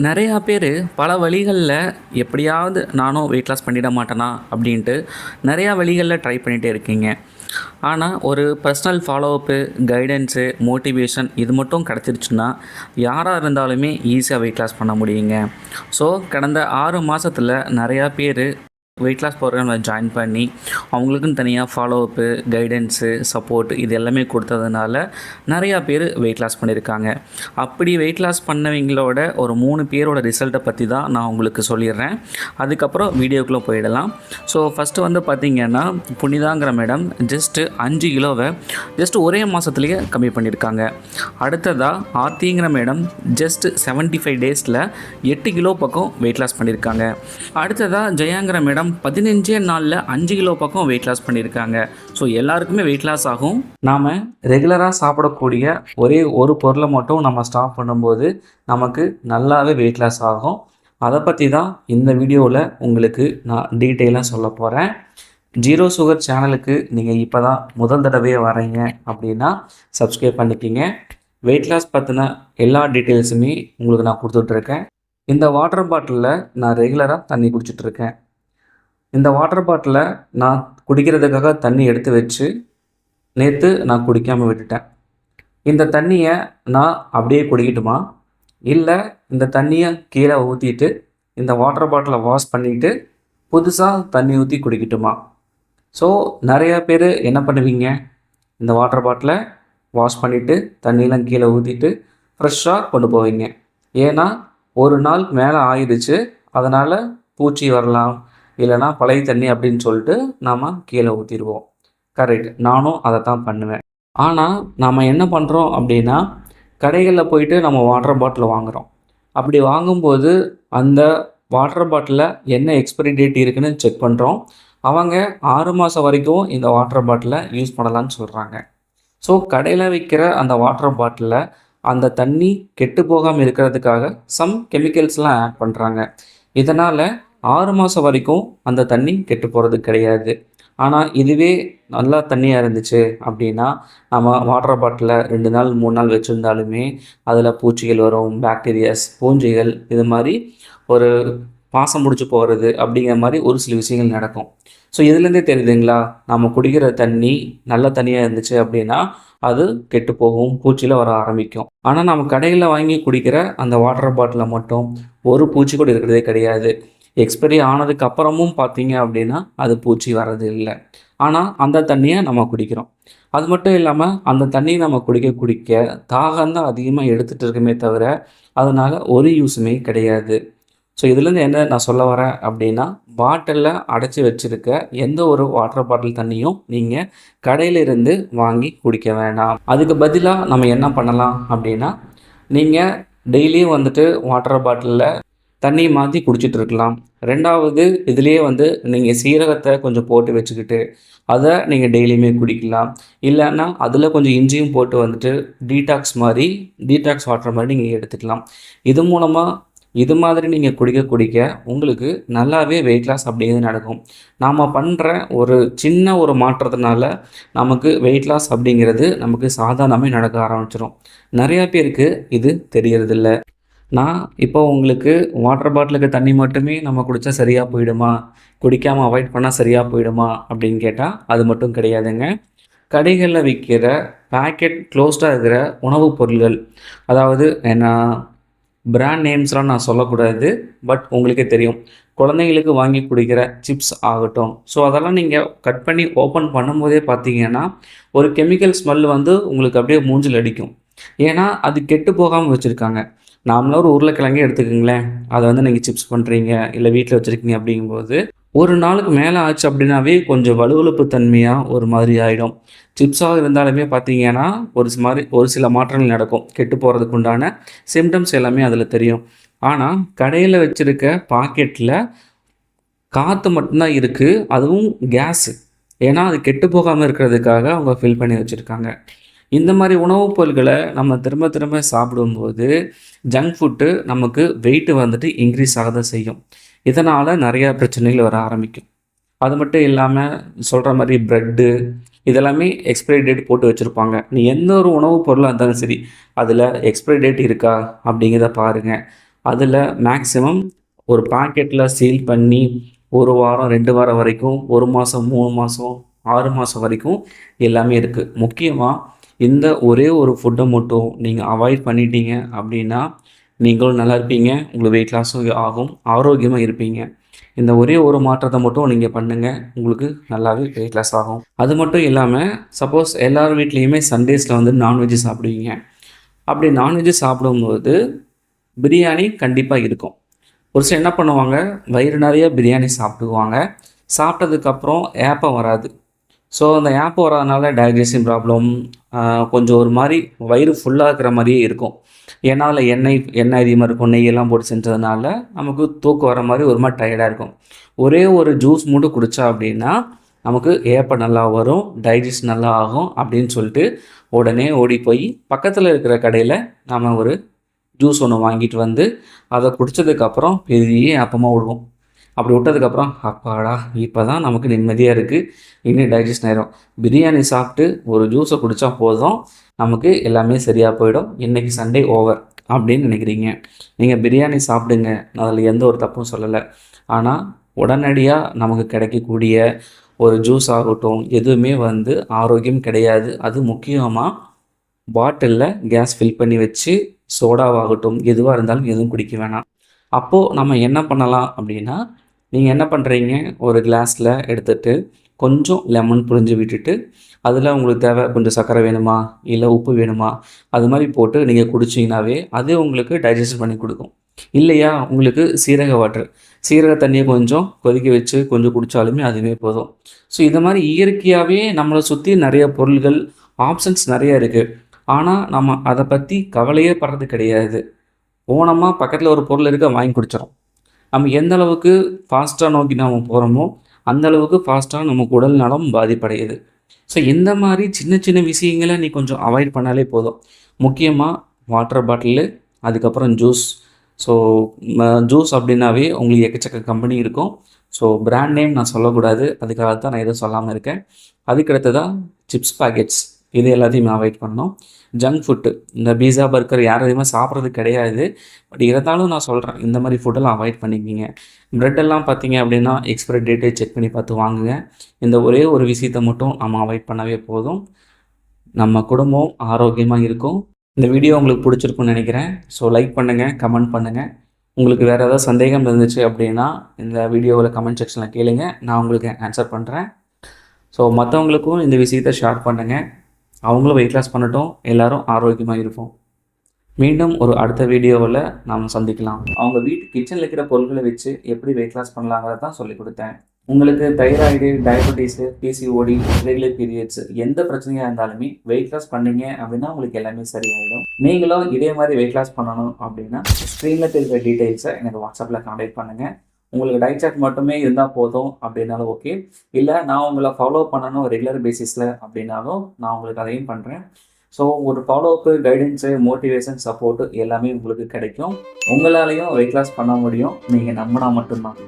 நிறையா பேர் பல வழிகளில் எப்படியாவது நானும் வெயிட் லாஸ் பண்ணிட மாட்டேனா அப்படின்ட்டு நிறையா வழிகளில் ட்ரை பண்ணிகிட்டே இருக்கீங்க. ஆனால் ஒரு பர்சனல் ஃபாலோஅப்பு, கைடன்ஸு, மோட்டிவேஷன் இது மட்டும் கிடச்சிருச்சுன்னா யாராக இருந்தாலுமே ஈஸியாக வெயிட் லாஸ் பண்ண முடியுங்க. ஸோ கடந்த 6 மாதத்தில் நிறையா பேர் வெயிட் லாஸ் ப்ரோக்ராமில் ஜாயின் பண்ணி அவங்களுக்குன்னு தனியாக ஃபாலோஅப்பு, கைடன்ஸு, சப்போர்ட் இது எல்லாமே கொடுத்ததுனால நிறையா பேர் வெயிட் லாஸ் பண்ணியிருக்காங்க. அப்படி வெயிட் லாஸ் பண்ணவங்களோட ஒரு 3 பேரோட ரிசல்ட்டை பற்றி தான் நான் உங்களுக்கு சொல்லிடுறேன். அதுக்கப்புறம் வீடியோக்குள்ளே போயிடலாம். ஸோ ஃபஸ்ட்டு வந்து பார்த்திங்கன்னா, புனிதாங்கிற மேடம் ஜஸ்ட்டு 5 கிலோவை ஒரே மாதத்துலேயே கம்மி பண்ணியிருக்காங்க. அடுத்ததாக ஆர்த்திங்கிற மேடம் ஜஸ்ட் 75 டேஸில் 8 கிலோ பக்கம் வெயிட் லாஸ் பண்ணியிருக்காங்க. அடுத்ததாக ஜெயாங்கிற மேடம் 15 நாளில் 5 கிலோ பக்கம் வெயிட் லாஸ் பண்ணியிருக்காங்க. ஸோ எல்லாருக்குமே வெயிட் லாஸ் ஆகும். நாம் ரெகுலராக சாப்பிடக்கூடிய ஒரே ஒரு பொருளை மட்டும் நம்ம ஸ்டாப் பண்ணும்போது நமக்கு நல்லாவே வெயிட் லாஸ் ஆகும். அதை பற்றி தான் இந்த வீடியோவில் உங்களுக்கு நான் டீட்டெயிலாக சொல்ல போகிறேன். ஜீரோ சுகர் சேனலுக்கு நீங்கள் இப்போ தான் முதல் தடவையே வரீங்க அப்படின்னா சப்ஸ்கிரைப் பண்ணிக்கிங்க. வெயிட் லாஸ் பற்றின எல்லா டீட்டெயில்ஸுமே உங்களுக்கு நான் கொடுத்துட்ருக்கேன். இந்த வாட்டர் பாட்டிலில் நான் ரெகுலராக தண்ணி குடிச்சிட்ருக்கேன். இந்த வாட்டர் பாட்டிலை நான் குடிக்கிறதுக்காக தண்ணி எடுத்து வச்சு நேற்று நான் குடிக்காமல் விட்டுட்டேன். இந்த தண்ணியை நான் அப்படியே குடிக்கட்டுமா, இல்லை இந்த தண்ணியை கீழே ஊற்றிட்டு இந்த வாட்டர் பாட்டிலை வாஷ் பண்ணிவிட்டு புதுசாக தண்ணி ஊற்றி குடிக்கட்டுமா? ஸோ நிறையா பேர் என்ன பண்ணுவீங்க, இந்த வாட்டர் பாட்டிலை வாஷ் பண்ணிவிட்டு தண்ணியெலாம் கீழே ஊற்றிட்டு ஃப்ரெஷ்ஷாக கொண்டு போவீங்க. ஏன்னா ஒரு நாள் மேலே ஆயிடுச்சு, அதனால் பூச்சி வரலாம், இல்லைனா பழைய தண்ணி அப்படின்னு சொல்லிட்டு நாம் கீழே ஊற்றிடுவோம். கரெக்ட், நானும் அதை தான் பண்ணுவேன். ஆனால் நாம் என்ன பண்ணுறோம் அப்படின்னா, கடைகளில் போயிட்டு நம்ம வாட்டர் பாட்டில் வாங்குகிறோம். அப்படி வாங்கும்போது அந்த வாட்டர் பாட்டிலில் என்ன எக்ஸ்பைரி டேட் இருக்குதுன்னு செக் பண்ணுறோம். அவங்க 6 மாதம் வரைக்கும் இந்த வாட்டர் பாட்டிலை யூஸ் பண்ணலான்னு சொல்கிறாங்க. ஸோ கடையில் விற்கிற அந்த வாட்டர் பாட்டிலில் அந்த தண்ணி கெட்டு போகாமல் இருக்கிறதுக்காக சம் கெமிக்கல்ஸ்லாம் ஆட் பண்ணுறாங்க. இதனால் 6 மாதம் வரைக்கும் அந்த தண்ணி கெட்டு போகிறது கிடையாது. ஆனால் இதுவே நல்லா தண்ணியாக இருந்துச்சு அப்படின்னா நம்ம வாட்டர் பாட்டிலில் 2 நாள் 3 நாள் வச்சுருந்தாலுமே அதில் பூச்சிகள் வரும், பாக்டீரியாஸ், பூஞ்சைகள், இது மாதிரி ஒரு பாசம் முடிச்சு போகிறது அப்படிங்கிற மாதிரி ஒரு சில விஷயங்கள் நடக்கும். ஸோ இதுலேருந்தே தெரியுதுங்களா, நம்ம குடிக்கிற தண்ணி நல்ல தண்ணியாக இருந்துச்சு அப்படின்னா அது கெட்டு போகும், பூச்சியில் வர ஆரம்பிக்கும். ஆனால் நம்ம கடையில் வாங்கி குடிக்கிற அந்த வாட்டர் பாட்டிலில் மட்டும் ஒரு பூச்சி கூட இருக்கிறதே கிடையாது. எக்ஸ்பைரி ஆனதுக்கு அப்புறமும் பார்த்தீங்க அப்படின்னா அது பூச்சி வர்றது இல்லை. ஆனால் அந்த தண்ணியை நம்ம குடிக்கிறோம். அது மட்டும் இல்லாமல் அந்த தண்ணியை நம்ம குடிக்க தாகம்தான் அதிகமாக எடுத்துகிட்டு இருக்குமே தவிர அதனால் ஒரு யூஸுமே கிடையாது. ஸோ இதுலேருந்து என்ன நான் சொல்ல வரேன் அப்படின்னா, பாட்டிலில் அடைச்சி வச்சுருக்க எந்த ஒரு வாட்டர் பாட்டில் தண்ணியும் நீங்கள் கடையிலிருந்து வாங்கி குடிக்க வேண்டாம். அதுக்கு பதிலாக நம்ம என்ன பண்ணலாம் அப்படின்னா, நீங்கள் டெய்லியும் வந்துட்டு வாட்டர் பாட்டிலில் தண்ணி மாற்றி குடிச்சிட்டு இருக்கலாம். 2வது இதுலேயே நீங்கள் சீரகத்தை கொஞ்சம் போட்டு வச்சுக்கிட்டு அதை நீங்கள் டெய்லியுமே குடிக்கலாம். இல்லைன்னா அதில் கொஞ்சம் இஞ்சியும் போட்டு டீடாக்ஸ் வாட்டர் மாதிரி நீங்கள் எடுத்துக்கலாம். இது மூலமாக இது மாதிரி நீங்கள் குடிக்க உங்களுக்கு நல்லாவே வெயிட் லாஸ் அப்படிங்கிறது நடக்கும். நாம் பண்ணுற ஒரு சின்ன ஒரு மாற்றத்தினால நமக்கு வெயிட் லாஸ் அப்படிங்கிறது நமக்கு சாதாரணமே நடக்க ஆரம்பிச்சிடும். நிறையா பேருக்கு இது தெரியறதில்ல. நான் இப்போ உங்களுக்கு வாட்டர் பாட்டிலுக்கு தண்ணி மட்டுமே நம்ம குடித்தா சரியாக போயிடுமா, குடிக்காமல் அவாய்ட் பண்ணால் சரியாக போயிடுமா அப்படின்னு கேட்டால் அது மட்டும் கிடையாதுங்க. கடைகளில் விற்கிற பேக்கெட் க்ளோஸ்டாக இருக்கிற உணவுப் பொருள்கள், அதாவது என்ன பிராண்ட் நேம்ஸ்லாம் நான் சொல்லக்கூடாது, பட் உங்களுக்கே தெரியும், குழந்தைங்களுக்கு வாங்கி குடிக்கிற சிப்ஸ் ஆகட்டும். ஸோ அதெல்லாம் நீங்கள் கட் பண்ணி ஓப்பன் பண்ணும்போதே பார்த்தீங்கன்னா ஒரு கெமிக்கல் ஸ்மெல் உங்களுக்கு அப்படியே மூஞ்சில் அடிக்கும். ஏன்னா அது கெட்டு போகாமல் வச்சுருக்காங்க. நாமளாக ஒரு உருளைக்கிழங்கே எடுத்துக்கோங்களேன், அதை நீங்கள் சிப்ஸ் பண்ணுறீங்க இல்லை வீட்டில் வச்சுருக்கீங்க அப்படிங்கும்போது ஒரு நாளுக்கு மேலே ஆச்சு அப்படின்னாவே கொஞ்சம் வலுவழுப்பு தன்மையாக ஒரு மாதிரி ஆகிடும். சிப்ஸாக இருந்தாலுமே பார்த்தீங்கன்னா ஒரு சில மாற்றங்கள் நடக்கும். கெட்டு போகிறதுக்கு உண்டான சிம்டம்ஸ் எல்லாமே அதில் தெரியும். ஆனால் கடையில் வச்சுருக்க பாக்கெட்டில் காற்று மட்டும்தான் இருக்குது, அதுவும் கேஸு. ஏன்னா அது கெட்டு போகாமல் இருக்கிறதுக்காக அவங்க ஃபில் பண்ணி வச்சுருக்காங்க. இந்த மாதிரி உணவுப் பொருட்களை நம்ம திரும்ப சாப்பிடும்போது ஜங்க் ஃபுட்டு நமக்கு வெயிட்டு இன்க்ரீஸ் ஆக தான் செய்யும். இதனால் நிறையா பிரச்சனைகள் வர ஆரம்பிக்கும். அது மட்டும் இல்லாமல் சொல்கிற மாதிரி ப்ரெட்டு இதெல்லாமே எக்ஸ்பைரி டேட் போட்டு வச்சுருப்பாங்க. நீ எந்த ஒரு உணவுப் பொருளாக இருந்தாலும் சரி அதில் எக்ஸ்பைரி டேட் இருக்கா அப்படிங்கிறத பாருங்கள். அதில் மேக்ஸிமம் ஒரு பாக்கெட்டில் சீல் பண்ணி 1 வாரம் 2 வாரம் வரைக்கும், 1 மாதம் 3 மாதம் 6 மாதம் வரைக்கும் எல்லாமே இருக்குது. முக்கியமாக இந்த ஒரே ஒரு ஃபுட்டை மட்டும் நீங்கள் அவாய்ட் பண்ணிட்டீங்க அப்படின்னா நீங்களும் நல்லா இருப்பீங்க, உங்களுக்கு வெயிட் லாஸும் ஆகும், ஆரோக்கியமாக இருப்பீங்க. இந்த ஒரே ஒரு மாற்றத்தை மட்டும் நீங்கள் பண்ணுங்கள், உங்களுக்கு நல்லாவே வெயிட் லாஸ் ஆகும். அது மட்டும் இல்லாமல் சப்போஸ் எல்லார் வீட்லேயுமே சண்டேஸில் வந்து நான்வெஜ்ஜு சாப்பிடுவீங்க. அப்படி நான்வெஜ்ஜு சாப்பிடும்போது பிரியாணி கண்டிப்பாக இருக்கும். ஒரு சிலர் என்ன பண்ணுவாங்க, வயிறு நிறைய பிரியாணி சாப்பிடுவாங்க. சாப்பிட்டதுக்கப்புறம் ஏப்பம் வராது. ஸோ அந்த ஏப்பம் வராதனால டைஜஷன் ப்ராப்ளம், கொஞ்சம் ஒரு மாதிரி வயிறு ஃபுல்லாக இருக்கிற மாதிரியே இருக்கும். ஏன்னா அதில் எண்ணெய் அதிகமாக இருக்கும், நெய்யெல்லாம் போட்டு செஞ்சதுனால நமக்கு தூக்கம் வர மாதிரி ஒரு மாதிரி டயர்டாக இருக்கும். ஒரே ஒரு ஜூஸ் மட்டும் குடித்தா அப்படின்னா நமக்கு ஏப்பம் நல்லா வரும், டைஜஷன் நல்லா ஆகும் அப்படின்னு சொல்லிட்டு உடனே ஓடி போய் பக்கத்தில் இருக்கிற கடையில் நாம் ஒரு ஜூஸ் ஒன்று வாங்கிட்டு வந்து அதை குடித்ததுக்கப்புறம் பெரிய ஏப்பமாக விடுவோம். அப்படி விட்டதுக்கப்புறம் அப்பாடா இப்போ தான் நமக்கு நிம்மதியாக இருக்குது, இன்னும் டைஜஷன் ஆயிரும். பிரியாணி சாப்பிட்டு ஒரு ஜூஸை குடித்தா போதும், நமக்கு எல்லாமே சரியாக போயிடும், இன்றைக்கி சண்டே ஓவர் அப்படின்னு நினைக்கிறீங்க. நீங்கள் பிரியாணி சாப்பிடுங்க, அதில் எந்த ஒரு தப்பும் சொல்லலை. ஆனால் உடனடியாக நமக்கு கிடைக்கக்கூடிய ஒரு ஜூஸ் ஆகட்டும் எதுவுமே வந்து ஆரோக்கியம் கிடையாது. அது முக்கியமாக பாட்டிலில் கேஸ் ஃபில் பண்ணி வச்சு சோடாவாகட்டும் எதுவாக இருந்தாலும் எதுவும் குடிக்க வேணாம். அப்போது நம்ம என்ன பண்ணலாம் அப்படின்னா, நீங்கள் என்ன பண்ணுறீங்க, ஒரு கிளாஸில் எடுத்துகிட்டு கொஞ்சம் லெமன் புழிஞ்சு விட்டுட்டு அதில் உங்களுக்கு தேவை கொஞ்சம் சர்க்கரை வேணுமா இல்லை உப்பு வேணுமா அது மாதிரி போட்டு நீங்கள் குடிச்சிங்கனாவே அது உங்களுக்கு டைஜஷன் பண்ணி கொடுக்கும். இல்லையா உங்களுக்கு சீரக வாட்டர், சீரக தண்ணியை கொஞ்சம் கொதிக்க வச்சு கொஞ்சம் குடித்தாலுமே அதுவே போதும். ஸோ இந்த மாதிரி இயற்கையாகவே நம்மளை சுற்றி நிறைய பொருள்கள் ஆப்ஷன்ஸ் நிறைய இருக்குது. ஆனால் நம்ம அதை பற்றி கவலையே படுறது கிடையாது. போனோமா பக்கத்தில் ஒரு பொருள் இருக்க வாங்கி குடிச்சிடும். நம்ம எந்த அளவுக்கு ஃபாஸ்ட்டாக நோக்கி நாம் போகிறோமோ அந்த அளவுக்கு ஃபாஸ்ட்டாக நமக்கு உடல் நலம் பாதிப்படையுது. ஸோ இந்த மாதிரி சின்ன சின்ன விஷயங்களை நீ கொஞ்சம் அவாய்ட் பண்ணாலே போதும். முக்கியமாக வாட்டர் பாட்டிலு, அதுக்கப்புறம் ஜூஸ். ஸோ ஜூஸ் அப்படின்னாவே உங்களுக்கு எக்கச்சக்க கம்பெனி இருக்கும். ஸோ பிராண்ட் நேம் நான் சொல்லக்கூடாது, அதுக்காக தான் நான் எதுவும் சொல்லாமல் இருக்கேன். அதுக்கடுத்ததான் சிப்ஸ் பாக்கெட்ஸ், இது எல்லாத்தையும் அவாய்ட் பண்ணணும். ஜங்க் ஃபுட்டு, இந்த பீஸா பர்கர் யாரும் அதிகமாக சாப்பிட்றது கிடையாது. பட் இருந்தாலும் நான் சொல்கிறேன், இந்த மாதிரி ஃபுட்டெல்லாம் அவாய்ட் பண்ணிக்கிங்க. ப்ரெட்டெல்லாம் பார்த்தீங்க அப்படின்னா எக்ஸ்பைரி டேட்டை செக் பண்ணி பார்த்து வாங்குங்க. இந்த ஒரே ஒரு விஷயத்தை மட்டும் நம்ம அவாய்ட் பண்ணவே போதும், நம்ம குடும்பம் ஆரோக்கியமாக இருக்கும். இந்த வீடியோ உங்களுக்கு பிடிச்சிருக்குன்னு நினைக்கிறேன். ஸோ லைக் பண்ணுங்கள், கமெண்ட் பண்ணுங்கள். உங்களுக்கு வேறு ஏதாவது சந்தேகம் இருந்துச்சு அப்படின்னா இந்த வீடியோவில் கமெண்ட் செக்ஷனில் கேளுங்க, நான் உங்களுக்கு ஆன்சர் பண்ணுறேன். ஸோ மற்றவங்களுக்கும் இந்த விஷயத்தை ஷேர் பண்ணுங்கள், அவங்களும் வெயிட் லாஸ் பண்ணட்டும், எல்லோரும் ஆரோக்கியமாக இருப்போம். மீண்டும் ஒரு அடுத்த வீடியோவில் நாம் சந்திக்கலாம். அவங்க வீட்டு கிச்சனில் இருக்கிற பொருட்களை வச்சு எப்படி வெயிட் லாஸ் பண்ணலாங்கிறத தான் சொல்லிக் கொடுத்தேன். உங்களுக்கு thyroid, diabetes, PCOD, regular periods எந்த பிரச்சனையாக இருந்தாலுமே வெயிட் லாஸ் பண்ணீங்க அப்படின்னா உங்களுக்கு எல்லாமே சரியாயிடும். நீங்களும் இதே மாதிரி வெயிட் லாஸ் பண்ணணும் அப்படின்னா ஸ்க்ரீனில் தெரிகிற டீட்டெயில்ஸை எனக்கு வாட்ஸ்அப்பில் கான்டாக்ட் பண்ணுங்கள். உங்களுக்கு டயட் சார்ட் மட்டுமே இருந்தால் போதும் அப்படின்னாலும் ஓகே, இல்லை நான் உங்களை ஃபாலோ பண்ணணும் ரெகுலர் பேசிஸில் அப்படின்னாலும் நான் உங்களுக்கு அதையும் பண்ணுறேன். ஸோ ஒரு ஃபாலோஅப்பு, கைடன்ஸு, மோட்டிவேஷன், சப்போர்ட்டு எல்லாமே உங்களுக்கு கிடைக்கும். உங்களாலேயும் வெயிட் லாஸ் பண்ண முடியும், நீங்கள் நம்பினா மட்டும்தான்.